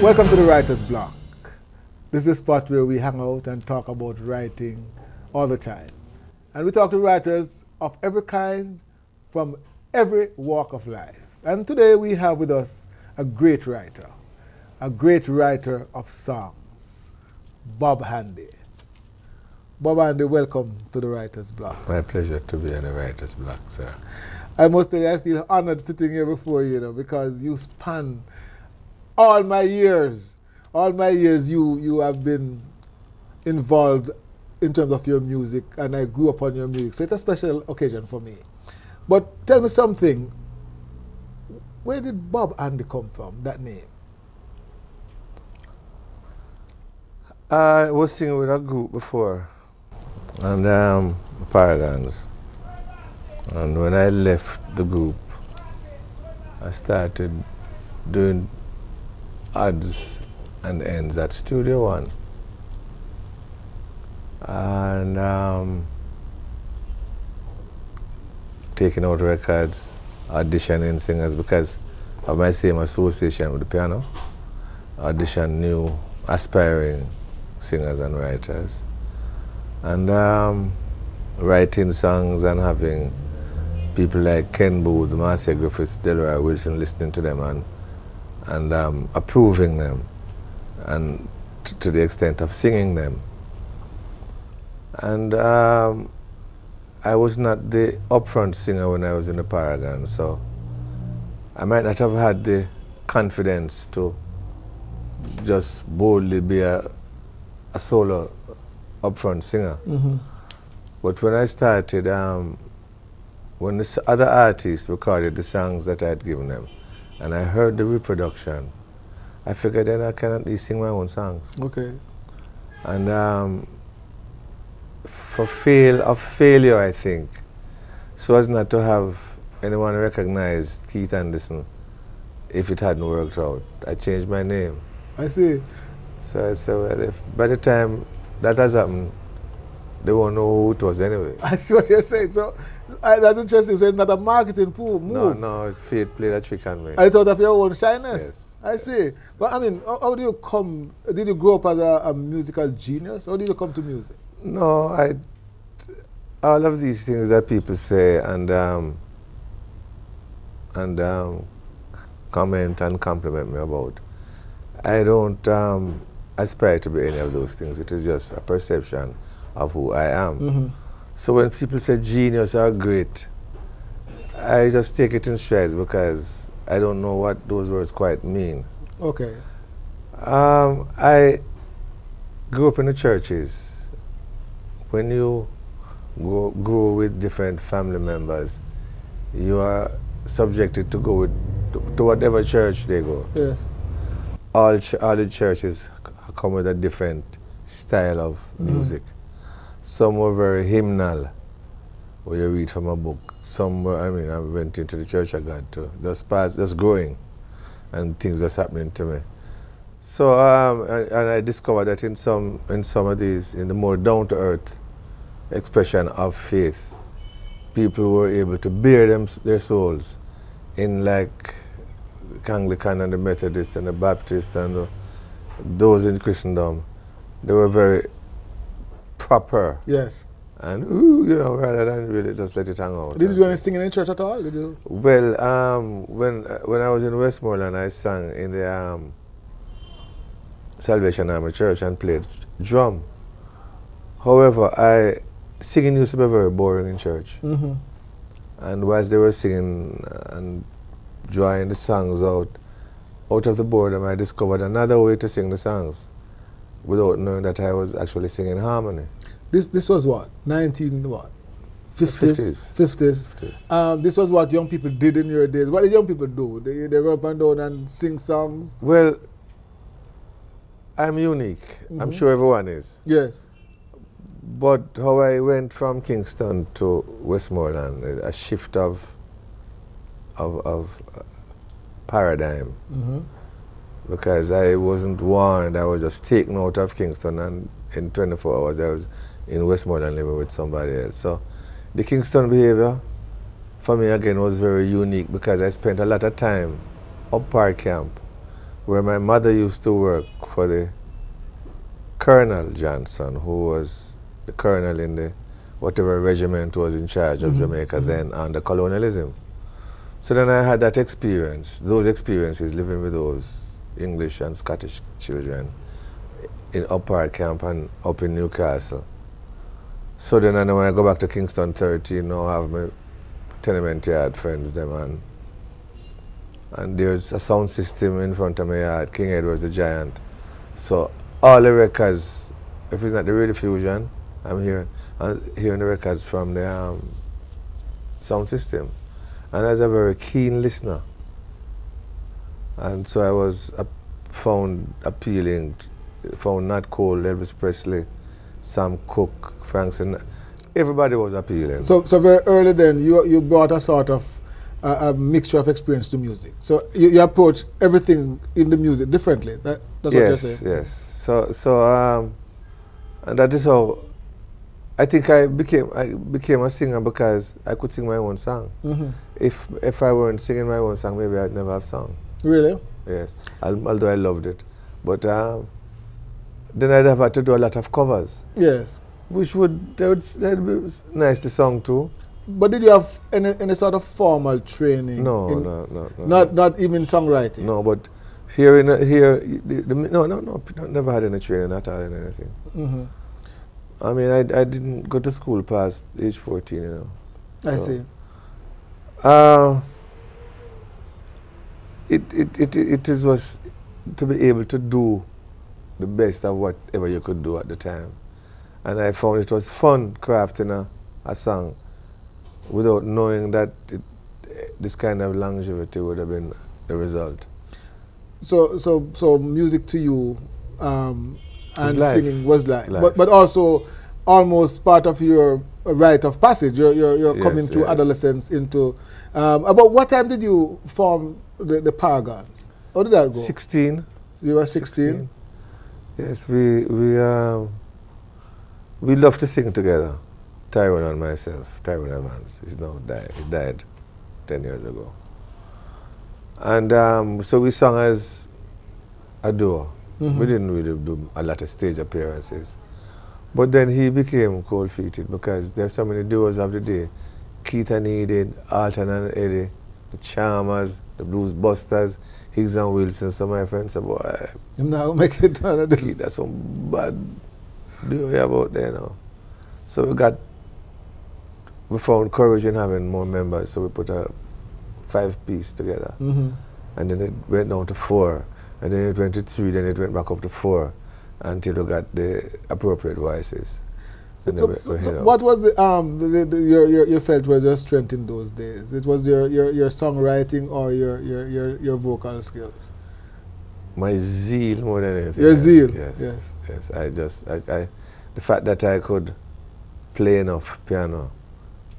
Welcome to the Writer's Block. This is the spot where we hang out and talk about writing all the time. And we talk to writers of every kind from every walk of life. And today we have with us a great writer of songs, Bob Handy. Bob Handy, welcome to the Writer's Block. My pleasure to be on the Writer's Block, sir. I must tell you, I feel honored sitting here before you, because you span all my years. All my years you have been involved in terms of your music, and I grew up on your music, so it's a special occasion for me. But tell me something, where did Bob Handy come from, that name? I was singing with a group before, and Paragons. And when I left the group, I started doing odds and ends at Studio One. And taking out records, auditioning singers because of my same association with the piano. Audition new, aspiring singers and writers. And writing songs and having people like Ken Booth, Marcia Griffiths, Delroy Wilson listening to them and approving them, and to the extent of singing them. And I was not the upfront singer when I was in the Paragon, so I might not have had the confidence to just boldly be a solo upfront singer. Mm-hmm. But when I started, when the other artists recorded the songs that I had given them, and I heard the reproduction, I figured then I can at least sing my own songs. Okay. And for failure, I think, so as not to have anyone recognize Keith Anderson if it hadn't worked out, I changed my name. I see. So I said, well, if by the time that has happened, they won't know who it was anyway. I see what you're saying. So that's interesting. So it's not a marketing move. No, it's fate played a trick on me. And it's out of your own shyness. Yes. I see. But I mean, how do you come? Did you grow up as a musical genius, or did you come to music? No, all of these things that people say and comment and compliment me about, I don't aspire to be any of those things. It is just a perception of who I am. Mm-hmm. So when people say genius or great, I just take it in strides because I don't know what those words quite mean. Okay. I grew up in the churches. When you grow with different family members, you are subjected to go to whatever church they go. Yes. All the churches come with a different style of music. Some were very hymnal, where you read from a book. Some were, I went into the Church of God too. Just growing, and things just happening to me. So, and I discovered that in some of these, in the more down-to-earth expression of faith, people were able to bear their souls in like the Anglican and the Methodist and the Baptist and those in Christendom. They were very proper. Yes. And rather than really just let it hang out. Did you do any singing in church at all? Did you? Well, when I was in Westmoreland, I sang in the Salvation Army Church and played drum. However, singing used to be very boring in church. Mm-hmm. And whilst they were singing and drawing the songs out of the boredom, I discovered another way to sing the songs without knowing that I was actually singing harmony. This was what? 19 what? 50s? 50s. This was what young people did in your days. What did young people do? They go up and down and sing songs? Well, I'm unique. Mm-hmm. I'm sure everyone is. Yes. But how I went from Kingston to Westmoreland, a shift of paradigm. Mm-hmm. Because I wasn't warned. I was just taken out of Kingston, and in 24 hours I was in Westmoreland living with somebody else. So the Kingston behavior for me again was very unique because I spent a lot of time up Park Camp where my mother used to work for the Colonel Johnson, who was the colonel in the whatever regiment was in charge of Jamaica then under colonialism. So then I had that experience, those experiences living with those English and Scottish children in Upper Camp and up in Newcastle. So then when I go back to Kingston 13, now I have my tenement yard friends them, and there's a sound system in front of my yard. King Edward's the giant. So all the records, if it's not the Radio Fusion, I'm hearing the records from the sound system. And I was a very keen listener. And so I was found appealing, found Nat Cole, Elvis Presley, Sam Cooke, Frank Sinatra. Everybody was appealing. So very early then, you brought a sort of a mixture of experience to music. So you approach everything in the music differently. That's what you're saying? Yes. So and that is how I think I became a singer, because I could sing my own song. If I weren't singing my own song, maybe I'd never have sung. Really? Yes, although I loved it. But then I'd have had to do a lot of covers. Yes. Which would be nice to sing too. But did you have any sort of formal training? No. Not even songwriting? No, but never had any training at all in anything. I mean, I didn't go to school past age 14, you know. I see. It was to be able to do the best of whatever you could do at the time. And I found it was fun crafting a song without knowing that this kind of longevity would have been the result. So music to you and singing was life. Life. But also almost part of your rite of passage. You're coming through adolescence into. About what time did you form the Paragons? How did that go? 16. You were 16? Yes, we love to sing together. Tyrone and myself, Tyrone Evans, he's now died. He died 10 years ago. And so we sang as a duo. We didn't really do a lot of stage appearances. But then he became cold-feeted, because there's so many duos of the day. Keith and Edith, Alton and Eddie, the Charmers, the Blues Busters, Higgs and Wilson. So my friends said, boy, now make it done at this. Keith, that's some bad duo about there now. So we found courage in having more members, so we put a 5-piece together. And then it went down to 4, and then it went to 3, then it went back up to 4, until we got the appropriate voices. So what was you felt was your strength in those days? It was your songwriting or your vocal skills? My zeal more than anything. Your zeal? Yes. The fact that I could play enough piano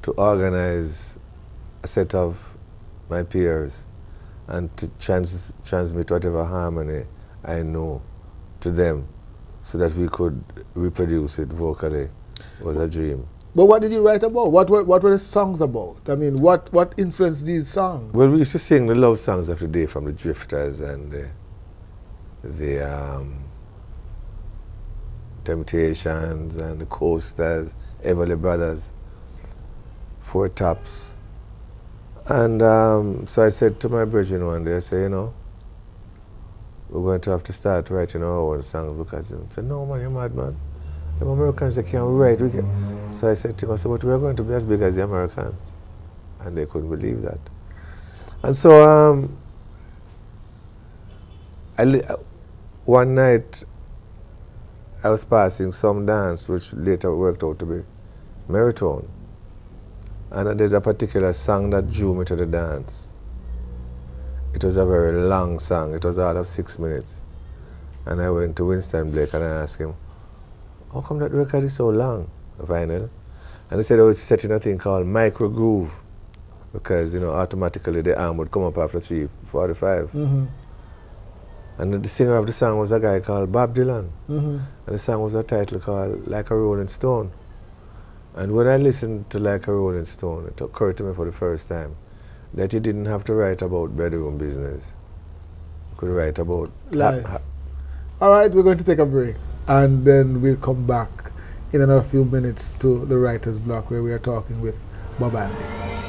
to organize a set of my peers and to transmit whatever harmony I know to them, so that we could reproduce it vocally, was a dream. But what did you write about? What were the songs about? I mean, what influenced these songs? Well, we used to sing the love songs of the day from the Drifters and the Temptations and the Coasters, Everly Brothers, Four Tops. And so I said to my brethren one day, I said, you know, we're going to have to start writing our own songs, because they said, no man, you're mad, man. The Americans, they can't write. So I said to him, I said, but we're going to be as big as the Americans. And they couldn't believe that. And so one night I was passing some dance, which later worked out to be Meritone. And there's a particular song that drew me to the dance. It was a very long song. It was all of 6 minutes. And I went to Winston Blake and I asked him, how come that record is so long, vinyl? And he said, oh, it's set in a thing called micro groove, because, you know, automatically the arm would come up after 3:45. And the singer of the song was a guy called Bob Dylan. And the song was a title called Like a Rolling Stone. And when I listened to Like a Rolling Stone, it occurred to me for the first time that he didn't have to write about bedroom business. could write about. Life. All right, we're going to take a break, and then we'll come back in another few minutes to the Writer's Block, where we are talking with Bob Andy.